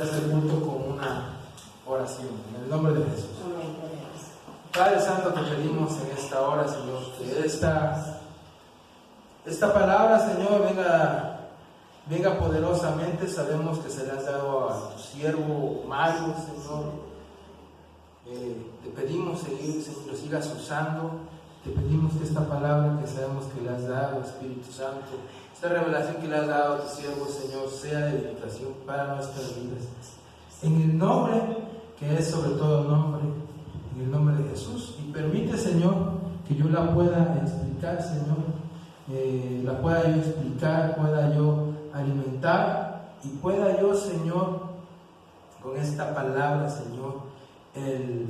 Este punto con una oración en el nombre de Jesús. Padre Santo, te pedimos en esta hora, Señor, que esta palabra, Señor, venga poderosamente. Sabemos que se le has dado a tu siervo Mario, Señor. Te pedimos, Señor, lo sigas usando. Te pedimos que esta palabra que sabemos que le has dado, Espíritu Santo, esta revelación que le has dado a tu siervo, Señor, sea de edificación para nuestras vidas. En el nombre que es sobre todo nombre, en el nombre de Jesús. Y permite, Señor, que yo la pueda explicar, Señor, la pueda yo explicar, pueda yo alimentar y pueda yo, Señor, con esta palabra, Señor, el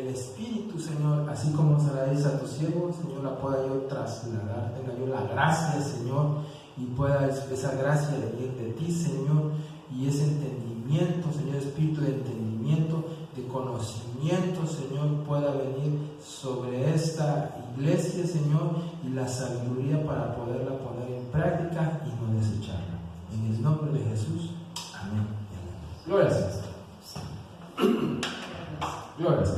Espíritu, Señor, así como se la dice a tu siervo, Señor, la pueda yo trasladar, tenga yo la gracia, Señor, y pueda esa gracia venir de ti, Señor, y ese entendimiento, Señor, espíritu de entendimiento, de conocimiento, Señor, pueda venir sobre esta iglesia, Señor, y la sabiduría para poderla poner en práctica y no desecharla. En el nombre de Jesús, amén. Gloria a Dios. Gloria a Dios.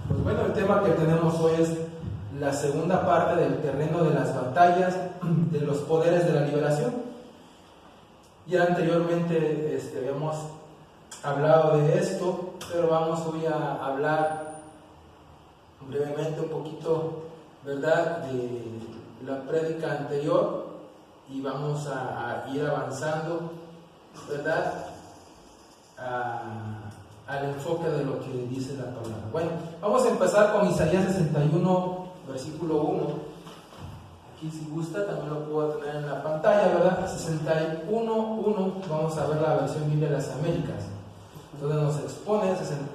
Pues bueno, el tema que tenemos hoy es la segunda parte del terreno de las batallas de los poderes de la liberación. Ya anteriormente habíamos hablado de esto, pero vamos hoy a hablar brevemente un poquito, ¿verdad?, de la prédica anterior, y vamos a ir avanzando, ¿verdad?, al enfoque de lo que dice la palabra. Bueno, vamos a empezar con Isaías 61, versículo 1. Aquí, si gusta, también lo puedo tener en la pantalla, ¿verdad? 61:1. Vamos a ver la versión Biblia de las Américas. Entonces nos expone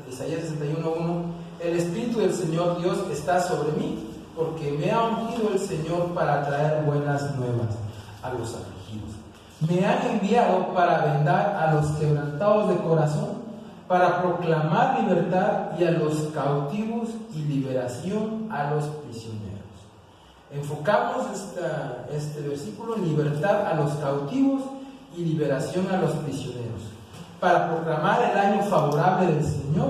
Isaías 61:1. El Espíritu del Señor Dios está sobre mí, porque me ha ungido el Señor para traer buenas nuevas a los afligidos. Me ha enviado para vendar a los quebrantados de corazón, para proclamar libertad y a los cautivos y liberación a los prisioneros. Enfocamos este versículo en libertad a los cautivos y liberación a los prisioneros, para proclamar el año favorable del Señor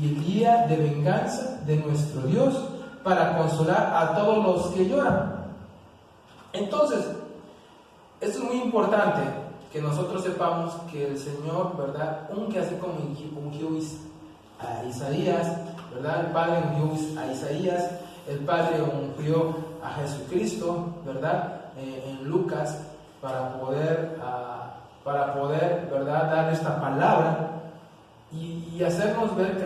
y el día de venganza de nuestro Dios, para consolar a todos los que lloran. Entonces, esto es muy importante, que nosotros sepamos que el Señor, ¿verdad?, unge, así como ungió a Isaías, ¿verdad? El Padre ungió a Isaías, el Padre ungió a Jesucristo, ¿verdad?, en Lucas, para poder, ¿verdad?, dar esta palabra y hacernos ver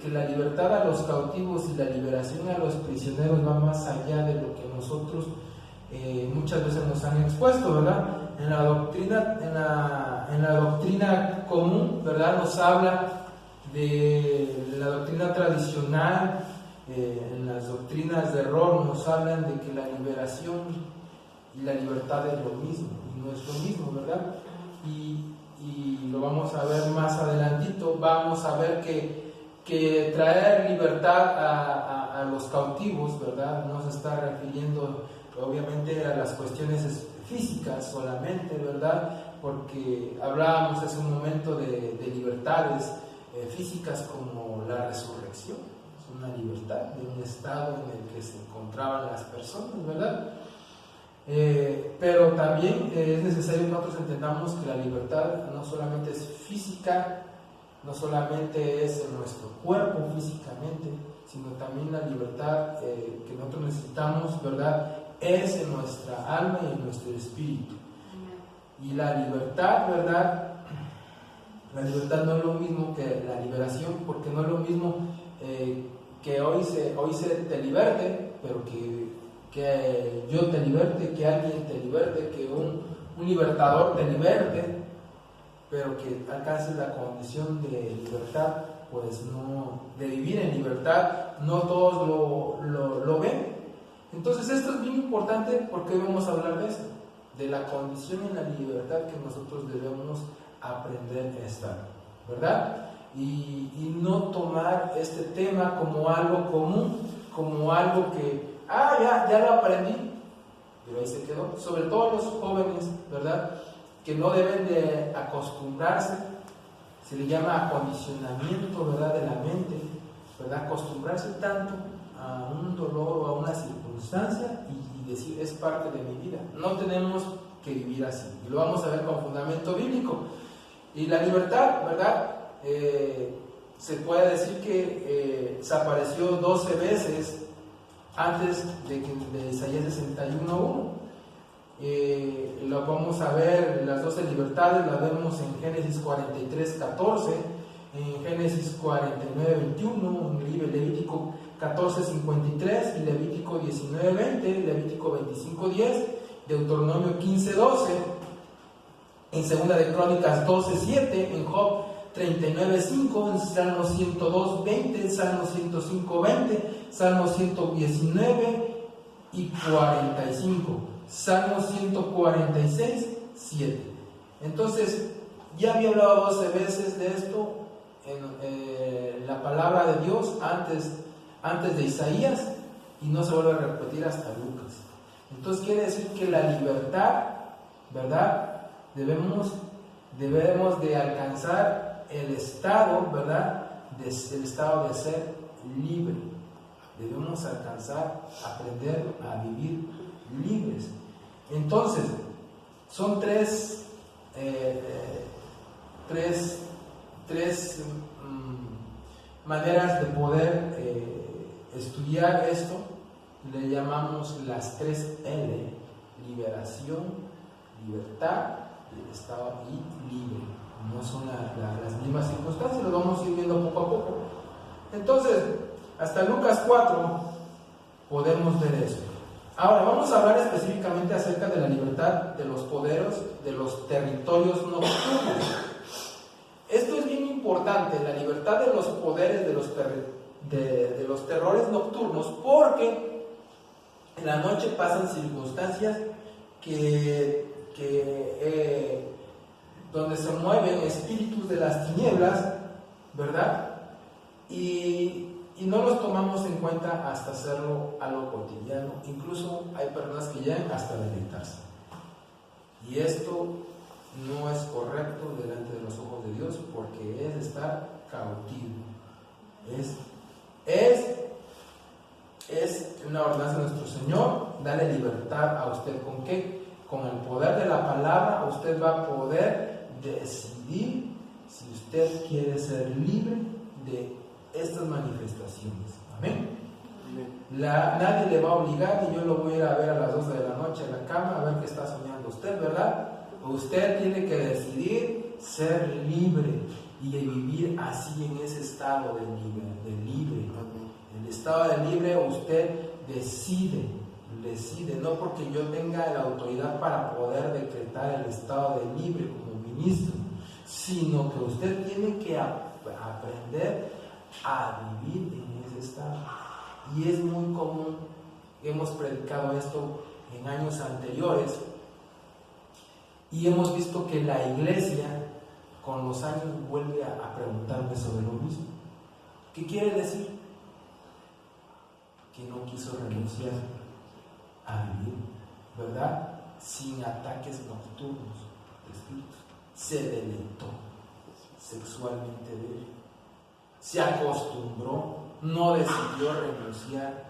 que la libertad a los cautivos y la liberación a los prisioneros va más allá de lo que nosotros muchas veces nos han expuesto, ¿verdad? En la doctrina común, ¿verdad?, nos habla de la doctrina tradicional. En las doctrinas de error nos hablan de que la liberación y la libertad es lo mismo, y no es lo mismo, ¿verdad? Y lo vamos a ver más adelantito. Vamos a ver que traer libertad a los cautivos, ¿verdad?, no se está refiriendo obviamente a las cuestiones físicas solamente, ¿verdad?, porque hablábamos hace un momento de libertades físicas como la resurrección. Es una libertad de un estado en el que se encontraban las personas, ¿verdad? Pero también es necesario que nosotros entendamos que la libertad no solamente es física, no solamente es en nuestro cuerpo físicamente, sino también la libertad que nosotros necesitamos, ¿verdad?, es en nuestra alma y en nuestro espíritu. Y la libertad, ¿verdad?, la libertad no es lo mismo que la liberación, porque no es lo mismo que hoy se te liberte, pero que yo te liberte, que alguien te liberte, que un libertador te liberte, pero que alcances la condición de libertad, pues no, de vivir en libertad, no todos lo ven. Entonces esto es bien importante, porque hoy vamos a hablar de esto, de la condición y la libertad que nosotros debemos aprender a estar, ¿verdad? Y no tomar este tema como algo común, como algo que, ya lo aprendí, pero ahí se quedó. Sobre todo los jóvenes, ¿verdad?, que no deben de acostumbrarse, se le llama acondicionamiento, ¿verdad?, de la mente, ¿verdad?, acostumbrarse tanto a un dolor o a una circunstancia y decir, es parte de mi vida. No tenemos que vivir así, y lo vamos a ver con fundamento bíblico. Y la libertad, ¿verdad?, se puede decir que se apareció 12 veces antes de Isaías 61:1. Lo vamos a ver, las 12 libertades las vemos en Génesis 43:14, en Génesis 49:21, en Levítico 14:53, Levítico 19:20, Levítico 25:10, Deuteronomio 15:12, en Segunda de Crónicas 12:7, en Job 39:5, en Salmo 102:20, Salmo 105:20, Salmo 119 y 45, Salmo 146:7. Entonces, ya había hablado 12 veces de esto en la palabra de Dios antes de Isaías, y no se vuelve a repetir hasta Lucas. Entonces quiere decir que la libertad, ¿verdad?, debemos de alcanzar el estado, ¿verdad?, el estado de ser libre. Debemos alcanzar, aprender a vivir libres. Entonces, son tres maneras de poder estudiar esto. Le llamamos las 3L: liberación, libertad y el estado libre. No son las mismas circunstancias, lo vamos a ir viendo poco a poco. Entonces, hasta Lucas 4 podemos ver eso. Ahora vamos a hablar específicamente acerca de la libertad de los poderes, de los territorios nocturnos. Esto es bien importante, la libertad de los poderes, de los terrores nocturnos, porque en la noche pasan circunstancias donde se mueven espíritus de las tinieblas, ¿verdad? Y no los tomamos en cuenta hasta hacerlo algo cotidiano. Incluso hay personas que llegan hasta deleitarse. Y esto no es correcto delante de los ojos de Dios, porque es estar cautivo. Es una ordenanza de nuestro Señor, darle libertad a usted. ¿Con qué? Con el poder de la palabra usted va a poder decidir si usted quiere ser libre de estas manifestaciones. Amén. Nadie le va a obligar, y yo lo voy a ir a ver a las 12 de la noche en la cama a ver qué está soñando usted, ¿verdad? Usted tiene que decidir ser libre y vivir así, en ese estado de libre. El estado de libre usted decide, no porque yo tenga la autoridad para poder decretar el estado de libre como ministro, sino que usted tiene que aprender a vivir en ese estado. Y es muy común, hemos predicado esto en años anteriores, y hemos visto que la iglesia con los años vuelve a preguntarme sobre lo mismo. ¿Qué quiere decir? Que no quiso renunciar a vivir, ¿verdad?, sin ataques nocturnos de espíritus. Se deleitó sexualmente de él, se acostumbró, no decidió renunciar,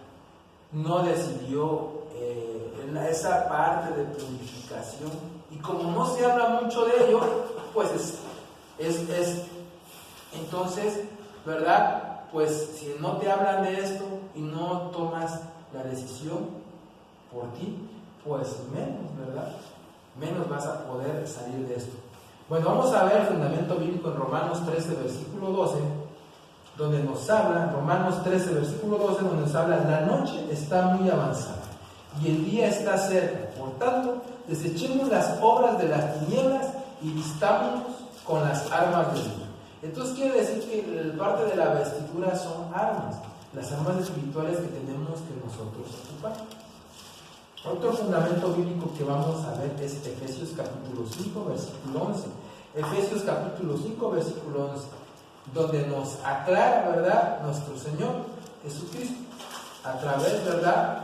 no decidió esa parte de purificación. Y como no se habla mucho de ello, pues entonces, ¿verdad?, pues si no te hablan de esto y no tomas la decisión por ti, pues menos, ¿verdad?, menos vas a poder salir de esto. Bueno, vamos a ver el fundamento bíblico en Romanos 13, versículo 12, donde nos habla, Romanos 13, versículo 12, donde nos habla: la noche está muy avanzada y el día está cerca. Por tanto, desechemos las obras de las tinieblas y vistámonos con las armas de Dios. Entonces quiere decir que parte de la vestidura son armas, las armas espirituales que tenemos que nosotros ocupar. Otro fundamento bíblico que vamos a ver es Efesios capítulo 5, versículo 11. Efesios capítulo 5, versículo 11, donde nos aclara, ¿verdad?, nuestro Señor Jesucristo, a través, ¿verdad?,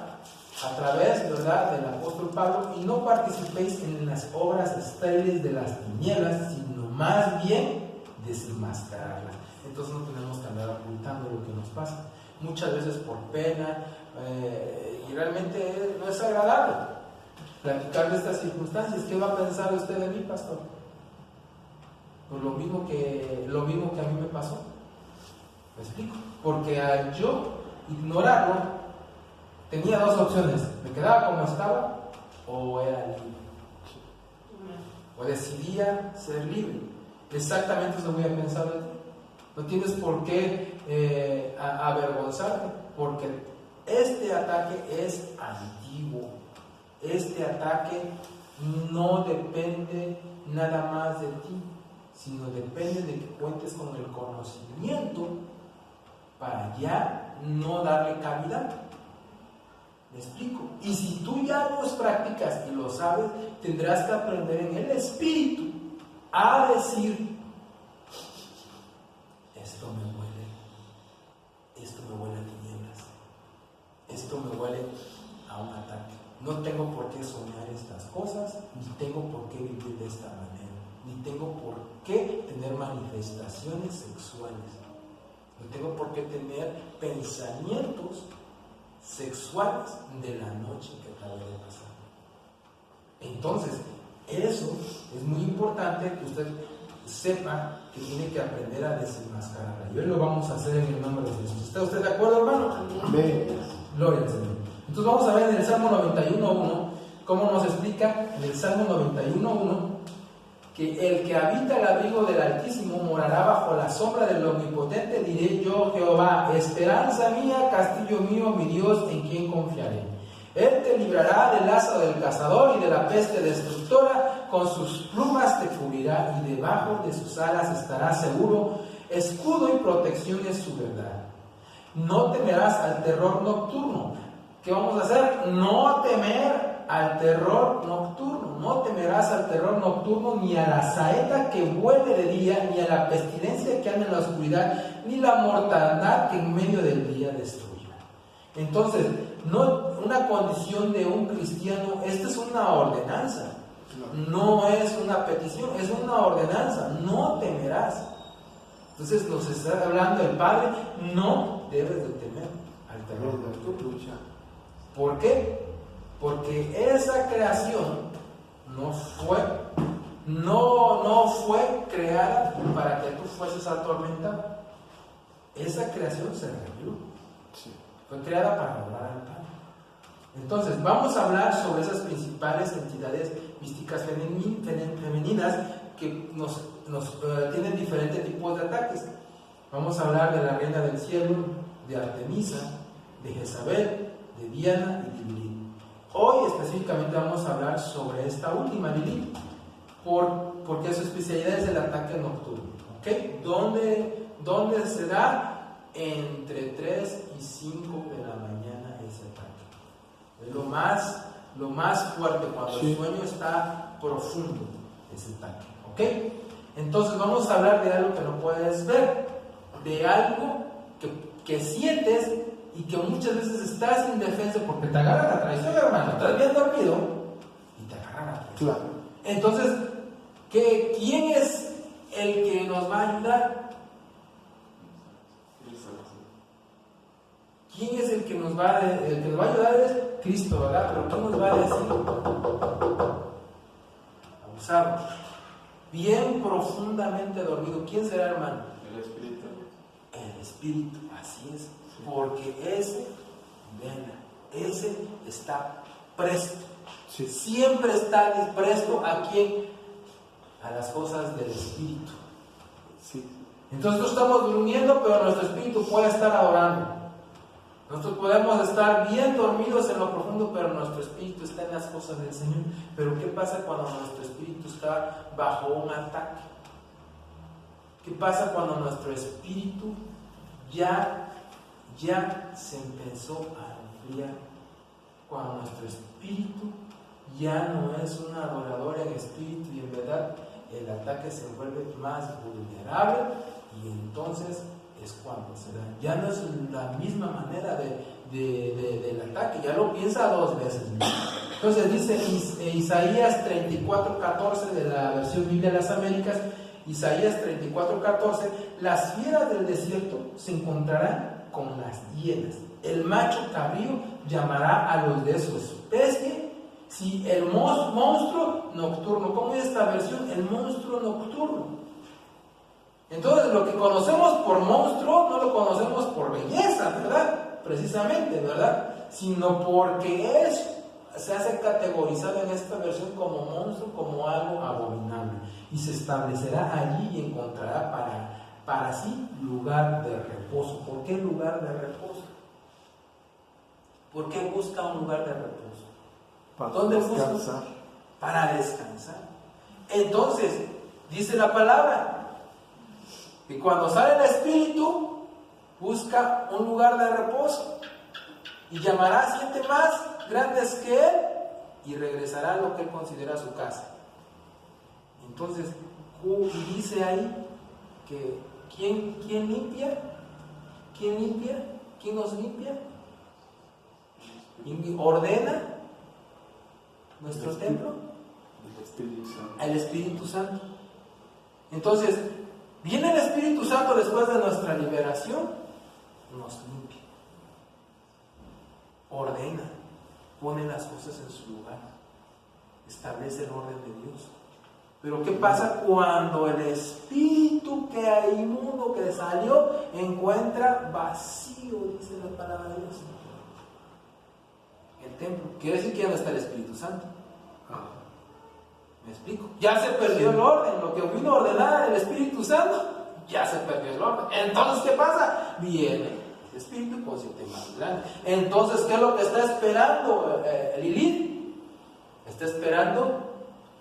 a través, ¿verdad?, del apóstol Pablo, y no participéis en las obras estériles de las tinieblas, sino más bien desenmascararlas. Entonces no tenemos que andar ocultando lo que nos pasa, muchas veces por pena, y realmente no es agradable platicar de estas circunstancias. ¿Qué va a pensar usted de mí, pastor? Pues lo mismo que a mí me pasó. ¿Me explico? Porque al yo ignorarlo, tenía dos opciones: me quedaba como estaba o era libre, o decidía ser libre. Exactamente eso voy a pensar de ti. No tienes por qué avergonzarte, porque este ataque es antiguo. Este ataque no depende nada más de ti, sino depende de que cuentes con el conocimiento para ya no darle cabida. ¿Me explico? Y si tú ya los practicas y lo sabes, tendrás que aprender en el espíritu a decir: esto me huele a tinieblas, esto me huele a un ataque. No tengo por qué soñar estas cosas, ni tengo por qué vivir de esta manera, ni tengo por qué tener manifestaciones sexuales, no tengo por qué tener pensamientos sexuales de la noche que acaba de pasar. Entonces, eso es muy importante que usted sepa que tiene que aprender a desenmascararla. Y hoy lo vamos a hacer en el nombre de Jesús. ¿Está usted de acuerdo, hermano? Amén. Gloria al Señor. Entonces vamos a ver en el Salmo 91.1 cómo nos explica en el Salmo 91.1 que el que habita el abrigo del Altísimo morará bajo la sombra del Omnipotente. Diré yo: Jehová, esperanza mía, castillo mío, mi Dios, en quien confiaré. Él te librará del lazo del cazador y de la peste destructora, con sus plumas te cubrirá y debajo de sus alas estarás seguro. Escudo y protección es su verdad. No temerás al terror nocturno. ¿Qué vamos a hacer? No temer al terror nocturno. No temerás al terror nocturno, ni a la saeta que vuele de día, ni a la pestilencia que anda en la oscuridad, ni la mortandad que en medio del día destruye. Entonces, no una condición de un cristiano, esta es una ordenanza, no es una petición, es una ordenanza. No temerás. Entonces nos está hablando el Padre: no debes de temer al terror nocturno. ¿Por qué? Porque esa creación no fue creada para que tú fueses atormentado. Esa creación se reveló. Fue creada para adorar al Padre. Entonces, vamos a hablar sobre esas principales entidades místicas femeninas que nos tienen diferentes tipos de ataques. Vamos a hablar de la reina del cielo, de Artemisa, de Jezabel, de Diana y de Lilith. Hoy específicamente vamos a hablar sobre esta última, Lilith, porque su especialidad es el ataque nocturno. ¿Okay? ¿Dónde se da? Entre 3 y 5 de la mañana ese ataque. Es lo más fuerte, cuando el sueño está profundo, ese ataque. ¿Ok? Entonces vamos a hablar de algo que no puedes ver, de algo que sientes y que muchas veces estás indefenso porque te agarra la traición, hermano. Estás bien dormido y te agarra la traición. Claro. Entonces, ¿quién es el que nos va a ayudar? ¿Quién es el que nos va a ayudar? Es Cristo, ¿verdad? Pero ¿quién nos va a decir? Abusado. Bien profundamente dormido. ¿Quién será, hermano? El Espíritu. El Espíritu, así es. Porque ese está presto. Sí. Siempre está presto ¿a quién? A las cosas del Espíritu. Sí. Entonces nosotros estamos durmiendo, pero nuestro Espíritu puede estar adorando. Nosotros podemos estar bien dormidos en lo profundo, pero nuestro espíritu está en las cosas del Señor. Pero ¿qué pasa cuando nuestro espíritu está bajo un ataque? ¿Qué pasa cuando nuestro espíritu ya se empezó a enfriar? Cuando nuestro espíritu ya no es un adorador en espíritu y en verdad, el ataque se vuelve más vulnerable y entonces es cuando se da. Ya no es la misma manera del ataque, ya lo piensa dos veces. Entonces dice Isaías 34:14 de la versión Biblia de las Américas, Isaías 34:14, las fieras del desierto se encontrarán con las hienas. El macho cabrío llamará a los de su especie. Si el monstruo nocturno, ¿cómo es esta versión? El monstruo nocturno. Entonces lo que conocemos por monstruo no lo conocemos por belleza, ¿verdad? Precisamente, ¿verdad? Sino porque se hace categorizado en esta versión como monstruo, como algo abominable. Y se establecerá allí y encontrará para sí lugar de reposo. ¿Por qué lugar de reposo? ¿Por qué busca un lugar de reposo? ¿Dónde descansar? Busca? Para descansar. Entonces, dice la palabra, que cuando sale el espíritu, busca un lugar de reposo y llamará a 7 más grandes que él y regresará a lo que él considera su casa. Entonces, dice ahí que ¿quién limpia? ¿Quién limpia? ¿Quién nos limpia? ¿Quién ordena nuestro templo? El Espíritu Santo. Entonces, viene el Espíritu Santo después de nuestra liberación, nos limpia, ordena, pone las cosas en su lugar, establece el orden de Dios. Pero ¿qué pasa cuando el espíritu que hay inmundo que salió encuentra vacío? Dice la palabra de Dios. El templo. Quiere decir que ya no está el Espíritu Santo. ¿Me explico? Ya se perdió el orden. Lo que vino a ordenar el Espíritu Santo, ya se perdió el orden. Entonces, ¿qué pasa? Viene el Espíritu con 7 más grandes. Entonces, ¿qué es lo que está esperando Lilith? Está esperando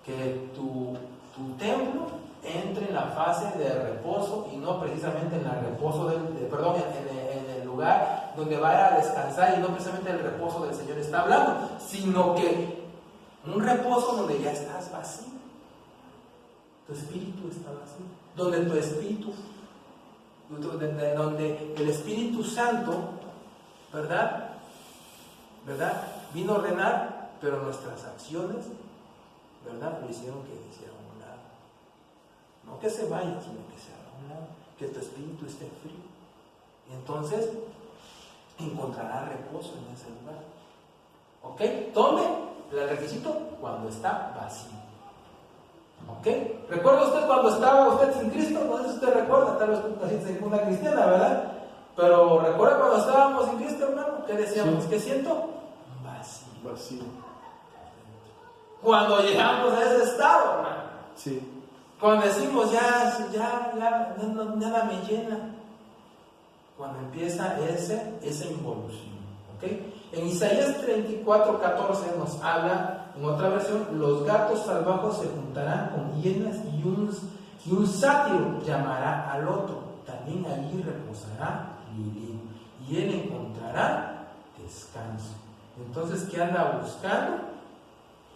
que tu templo entre en la fase de reposo y no precisamente en el reposo en el lugar donde vaya a descansar, y no precisamente el reposo del Señor está hablando, sino que un reposo donde ya estás vacío, tu espíritu está vacío, donde tu espíritu, donde el Espíritu Santo, ¿verdad? Vino a ordenar, pero nuestras acciones, ¿verdad?, lo hicieron que hiciera un lado. No que se vaya, sino que se haga un lado, que tu espíritu esté frío. Y entonces encontrará reposo en ese lugar. ¿Ok? ¿Dónde? El requisito, cuando está vacío. ¿Ok? ¿Recuerda usted cuando estaba usted sin Cristo? No sé si usted recuerda, tal vez sin una cristiana, ¿verdad? Pero ¿recuerda cuando estábamos sin Cristo, hermano? ¿Qué decíamos? Sí. ¿Qué siento? Vacío. Cuando llegamos a ese estado, hermano. Sí. Cuando decimos nada me llena. Cuando empieza esa involución. ¿Ok? En Isaías 34:14 nos habla, en otra versión, los gatos salvajes se juntarán con hienas y un sátiro llamará al otro. También allí reposará Lilith y él encontrará descanso. Entonces, ¿qué anda buscando?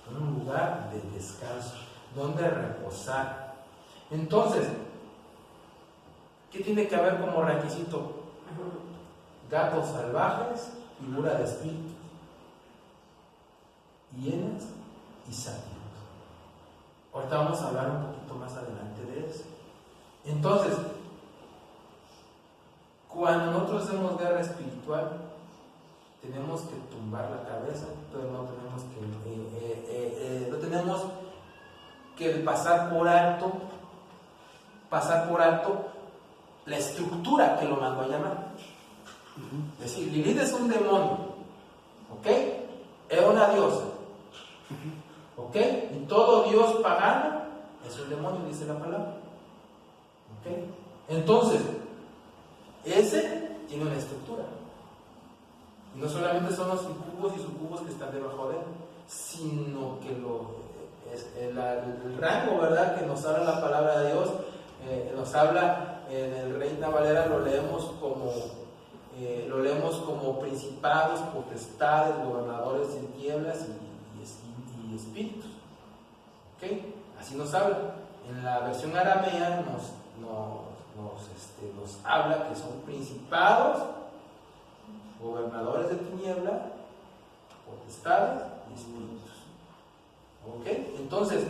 Un lugar de descanso, donde reposar. Entonces, ¿qué tiene que haber como requisito? Gatos salvajes, figura de espíritus, hienas y sátiros. Ahorita vamos a hablar un poquito más adelante de eso. Entonces, cuando nosotros hacemos guerra espiritual, tenemos que tumbar la cabeza, pero no tenemos que pasar por alto la estructura que lo mandó a llamar. Es decir, Lilith es un demonio, ¿ok? Es una diosa, ¿ok? Y todo dios pagano es un demonio, dice la palabra, ¿ok? Entonces, ese tiene una estructura. Y no solamente son los incubos y sucubos que están debajo de él, sino que el rango, ¿verdad?, que nos habla la palabra de Dios, nos habla en el Reina Valera, lo leemos como principados, potestades, gobernadores en tinieblas y espíritus. ¿Ok? Así nos habla. En la versión aramea nos habla que son principados, gobernadores de tiniebla, potestades y espíritus. ¿Ok? Entonces,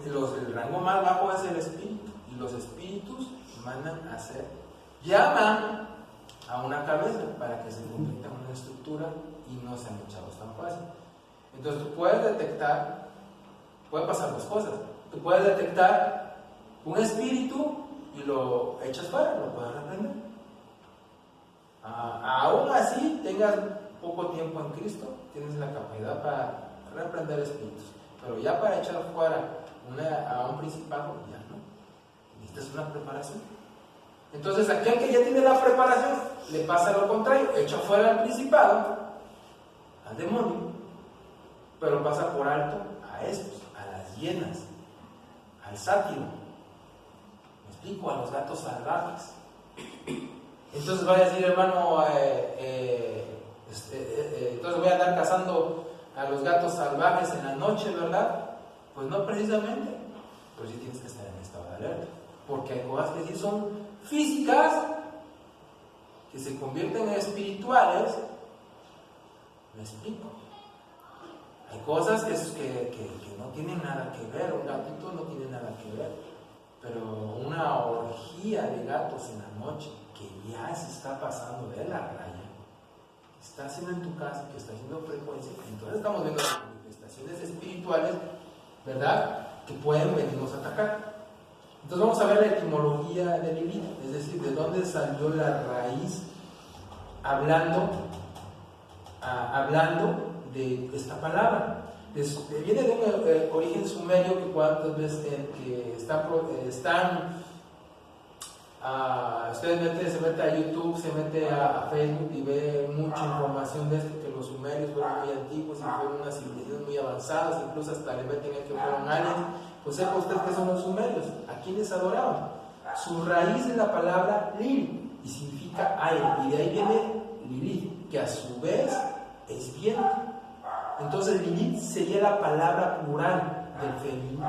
el rango más bajo es el espíritu, y los espíritus mandan a hacer, llaman a una cabeza para que se convierta en una estructura y no sean echados tan fácil. Entonces tú puedes detectar, puede pasar dos cosas. Tú puedes detectar un espíritu y lo echas fuera, lo puedes reprender. Aún así tengas poco tiempo en Cristo, tienes la capacidad para reprender espíritus, pero ya para echar fuera a un principado, ya no. Necesitas una preparación. Entonces aquel que ya tiene la preparación le pasa lo contrario, echa fuera al principado, al demonio, pero pasa por alto a estos, a las hienas, al sátiro, me explico, a los gatos salvajes. Entonces va a decir, hermano, entonces voy a andar cazando a los gatos salvajes en la noche, ¿verdad? Pues no precisamente, pero sí tienes que estar en estado de alerta, porque hay cosas que sí son físicas, que se convierten en espirituales. Me explico. Hay cosas que no tienen nada que ver, un gatito no tiene nada que ver, pero una orgía de gatos en la noche que ya se está pasando de la raya, que está haciendo en tu casa, que está haciendo frecuencia, entonces estamos viendo las manifestaciones espirituales, ¿verdad?, que pueden venirnos a atacar. Entonces vamos a ver la etimología de Lilith, es decir, de dónde salió la raíz, hablando de esta palabra. Viene de un origen sumerio que cuántas veces usted se mete a YouTube, se mete a Facebook y ve mucha información de esto, que los sumerios fueron muy antiguos y fueron unas civilizaciones muy avanzadas, incluso hasta le meten el que fueron aliens. Pues sepa usted que son los sumerios, ¿a quiénes adoraban? Su raíz es la palabra Lil y significa aire, y de ahí viene Lilith, que a su vez es viento. Entonces Lilith sería la palabra plural del femenino,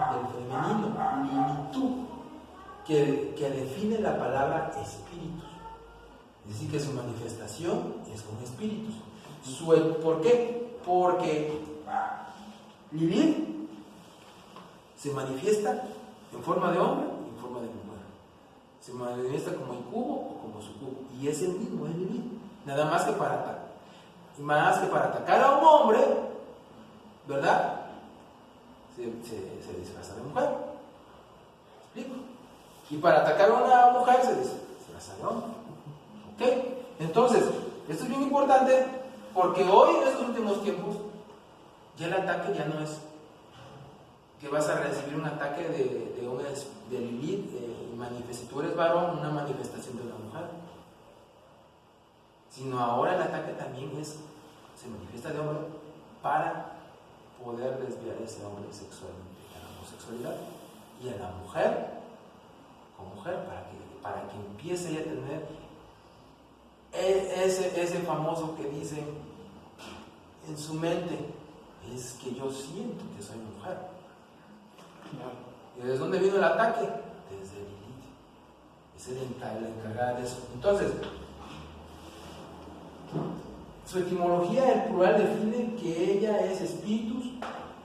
Lilitu, que define la palabra espíritus. Es decir, que su manifestación es con espíritus. ¿Por qué? Porque Lilith se manifiesta en forma de hombre y en forma de mujer. Se manifiesta como incubo o como sucubo. Y es el mismo, es Lilith. Nada más que para atacar a un hombre, ¿verdad?, se disfraza de mujer. ¿Me explico? Y para atacar a una mujer se disfraza de hombre. ¿Ok? Entonces, esto es bien importante porque hoy, en estos últimos tiempos, ya el ataque ya no es que vas a recibir un ataque de Lilith, si tú eres varón, una manifestación de una mujer. Sino ahora el ataque también se manifiesta de hombre para poder desviar a ese hombre sexualmente a la homosexualidad, y a la mujer con mujer, para que empiece ya a tener ese famoso que dicen en su mente, es que yo siento que soy mujer. ¿Y desde dónde vino el ataque? Desde Lilith. Es la encargada de eso. Entonces, su etimología, el plural, define que ella es espíritus,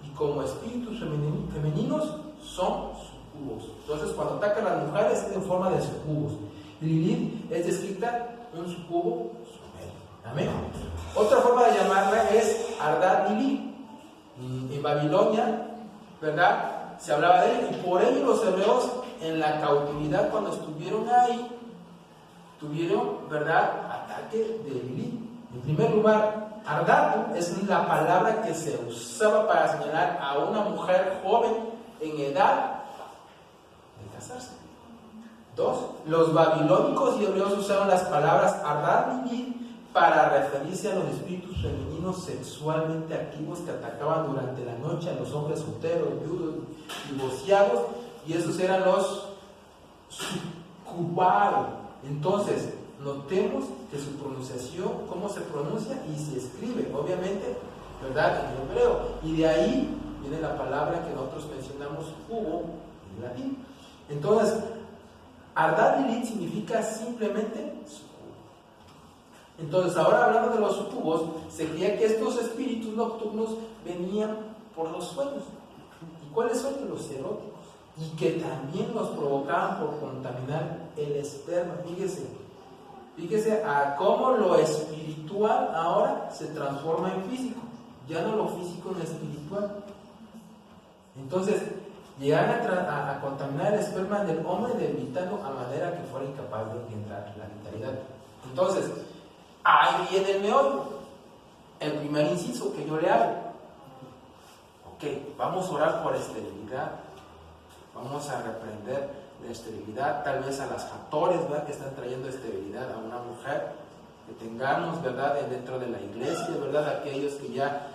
y como espíritus femeninos son sucubos. Entonces, cuando atacan a las mujeres es en forma de sucubos. Lilith es descrita un sucubo sumerio. Amén. Otra forma de llamarla es Ardad Lilith. En Babilonia, ¿verdad?, se hablaba de ella, y por ello los hebreos en la cautividad, cuando estuvieron ahí, tuvieron, ¿verdad?, ataque de Lilith. En primer lugar, Ardatu es la palabra que se usaba para señalar a una mujer joven en edad de casarse. 2. Los babilónicos y hebreos usaron las palabras Ardad Lilith para referirse a los espíritus femeninos sexualmente activos que atacaban durante la noche a los hombres solteros, viudos, divorciados, y esos eran los sucubae. Entonces, notemos que su pronunciación, cómo se pronuncia y se escribe, obviamente, ¿verdad?, en hebreo, y de ahí viene la palabra que nosotros mencionamos, cubo, en latín. Entonces, Ardad Lilith significa simplemente sucubo. Entonces, ahora hablando de los sucubos, se creía que estos espíritus nocturnos venían por los sueños. ¿Y cuáles son? Los eróticos. Y que también los provocaban por contaminar el esperma. Fíjese a cómo lo espiritual ahora se transforma en físico. Ya no lo físico en espiritual. Entonces, llegaron a contaminar el esperma del hombre, debilitando a manera que fuera incapaz de engendrar la vitalidad. Entonces, ahí viene el meollo, el primer inciso que yo le hago. Ok, vamos a orar por esterilidad, vamos a reprender la esterilidad, tal vez a las factores, ¿verdad?, que están trayendo esterilidad a una mujer, que tengamos, ¿verdad?, dentro de la iglesia, ¿verdad?, aquellos que ya,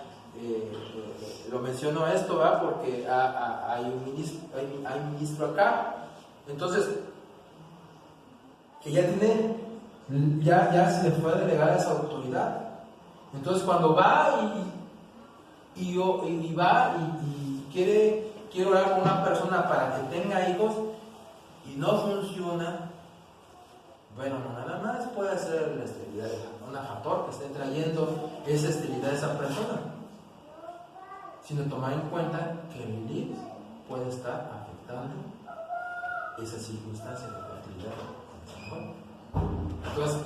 lo menciono esto, ¿verdad?, porque hay un ministro acá, entonces, que ya tiene, ya se le fue a delegar esa autoridad. Entonces, cuando va y quiere orar con una persona para que tenga hijos y no funciona, bueno, no nada más puede ser la esterilidad de una factor que esté trayendo esa esterilidad a esa persona, sino tomar en cuenta que el Lilith puede estar afectando esa circunstancia de fertilidad. Entonces,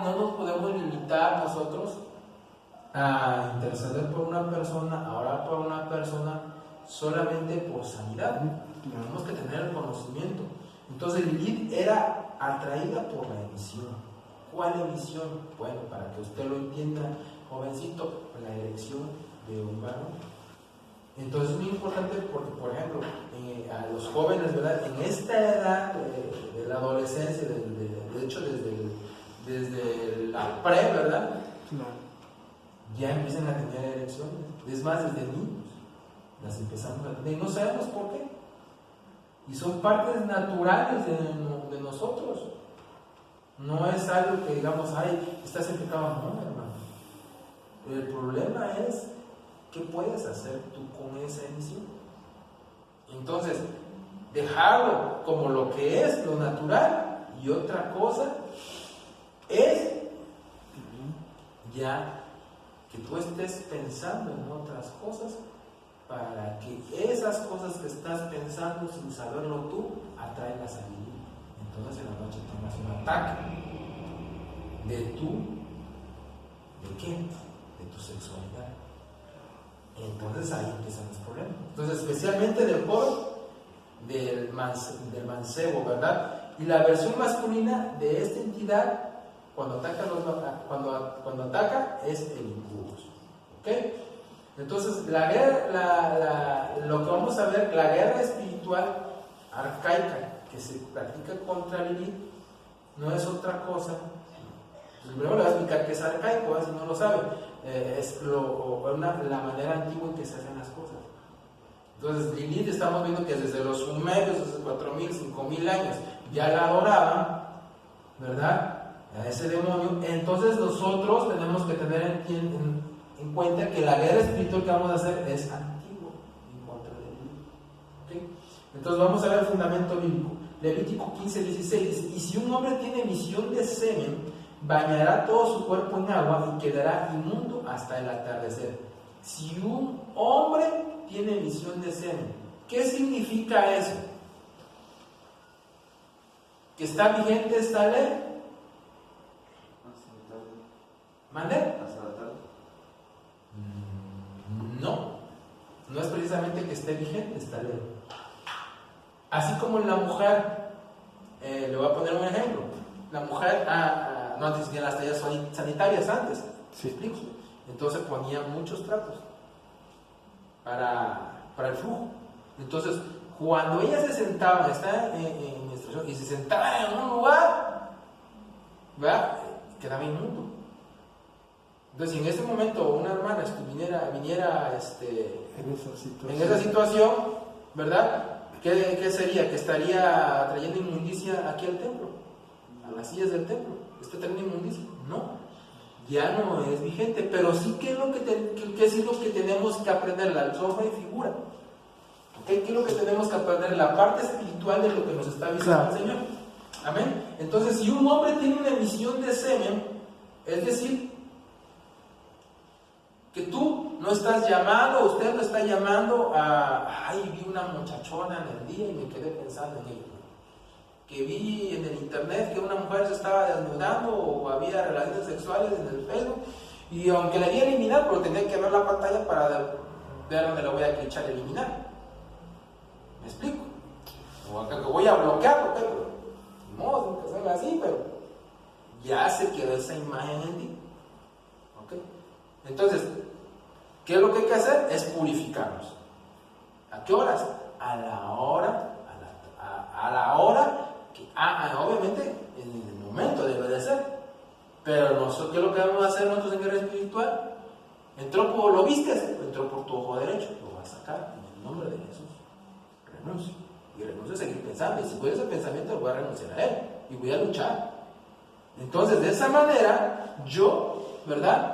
no nos podemos limitar nosotros a interceder por una persona, a orar por una persona solamente por sanidad. Tenemos que tener el conocimiento. Entonces Lilith era atraída por la emisión. ¿Cuál emisión? Bueno, para que usted lo entienda, jovencito, la erección de un varón. Entonces es muy importante porque, por ejemplo, a los jóvenes, ¿verdad?, en esta edad de la adolescencia, de hecho desde la pre, ¿verdad?, ya empiezan a tener erecciones. Es más, desde niños las empezamos a tener y no sabemos por qué. Y son partes naturales de nosotros. No es algo que digamos, ay, estás en pecado. No, hermano. El problema es qué puedes hacer tú con esa emisión. Entonces, dejarlo como lo que es, lo natural, y otra cosa es ya que tú estés pensando en otras cosas para que esas cosas que estás pensando sin saberlo tú atraen la sabiduría. Entonces en la noche tengas un ataque ¿de qué? De tu sexualidad. Entonces ahí empiezan los problemas. Entonces, especialmente del joven, del mancebo, ¿verdad? Y la versión masculina de esta entidad, cuando ataca es el incubus. ¿Ok? Entonces, lo que vamos a ver, la guerra espiritual arcaica que se practica contra Lilith, no es otra cosa. Primero le voy a explicar qué es arcaico, si no lo sabe. Es la manera antigua en que se hacen las cosas. Entonces, Lilith estamos viendo que desde los sumerios, desde 4.000, 5.000 años, ya la adoraban, ¿verdad?, a ese demonio. Entonces, nosotros tenemos que tener en cuenta que la guerra espiritual que vamos a hacer es antigua en contra de Lilith. ¿Okay? Entonces, vamos a ver el fundamento bíblico. Levítico 15:16 dice: y si un hombre tiene emisión de semen, bañará todo su cuerpo en agua y quedará inmundo hasta el atardecer. Si un hombre tiene emisión de semen, ¿qué significa eso? ¿Que está vigente esta ley? ¿Mande? No es precisamente que esté vigente esta ley. Así como en la mujer, le voy a poner un ejemplo. La mujer, no existían las tallas sanitarias antes, ¿sí explico? Entonces ponían muchos tratos para el flujo. Entonces, cuando ella se sentaba, estaba en menstruación y se sentaba en un lugar, ¿verdad?, quedaba inmundo. Entonces, si en este momento una hermana viniera en esa situación, ¿verdad?, ¿qué sería? Que estaría trayendo inmundicia aquí al templo, a las sillas del templo. ¿Está trayendo inmundicia? No, ya no es vigente. Pero sí, ¿qué es lo que tenemos que aprender? La alzofa y figura. ¿Ok? ¿Qué es lo que tenemos que aprender? La parte espiritual de lo que nos está diciendo el Señor. Amén. Entonces, si un hombre tiene una emisión de semen, es decir, que tú no estás llamando, usted no está llamando a, ay, vi una muchachona en el día y me quedé pensando en ella. Que vi en el internet que una mujer se estaba desnudando o había relaciones sexuales en el Facebook, y aunque le di a eliminar, pero tenía que ver la pantalla para ver dónde le voy a clichar eliminar. ¿Me explico? O acá que voy a bloquear, ¿ok? No, que sea así, pero ya se quedó esa imagen en ti. ¿Ok? Entonces, ¿qué es lo que hay que hacer? Es purificarnos. ¿A qué horas? A la hora, a la hora que, obviamente, en el momento debe de ser. Pero nosotros, ¿qué es lo que vamos a hacer nosotros en guerra espiritual? Entró por, ¿lo viste? Entró por tu ojo derecho, lo vas a sacar en el nombre de Jesús. Renuncio. Y renuncio a seguir pensando. Y si voy a ese pensamiento, voy a renunciar a él. Y voy a luchar. Entonces, de esa manera, yo, ¿verdad?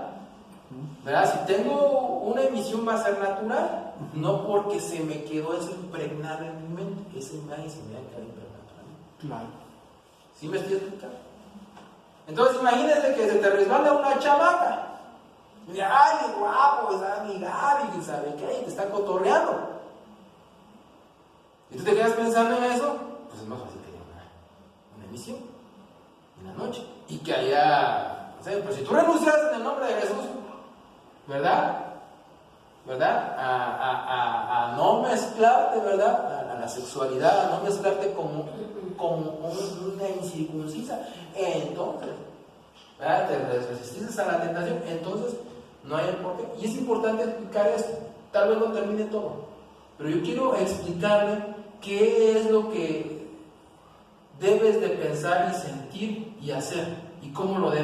Si tengo una emisión va a ser natural, no porque se me quedó eso impregnado en mi mente, esa imagen se me va a quedar impregnada en mí. Claro. ¿Sí me estoy explicando? Entonces imagínense que se te resbala una chamaca. Y ay, guapo, es amigable, y sabe qué, y te está cotorreando. Y tú te quedas pensando en eso, pues es más fácil que haya una emisión en la noche. Y que haya, no sé, pero si tú renuncias en el nombre de Jesús, ¿verdad? ¿Verdad? A no mezclarte, ¿verdad? A la sexualidad, a no mezclarte como una incircuncisa. Entonces, ¿verdad? Te resististe a la tentación. Entonces, no hay el porqué. Y es importante explicar esto. Tal vez no termine todo, pero yo quiero explicarle qué es lo que debes de pensar y sentir y hacer y cómo lo debes.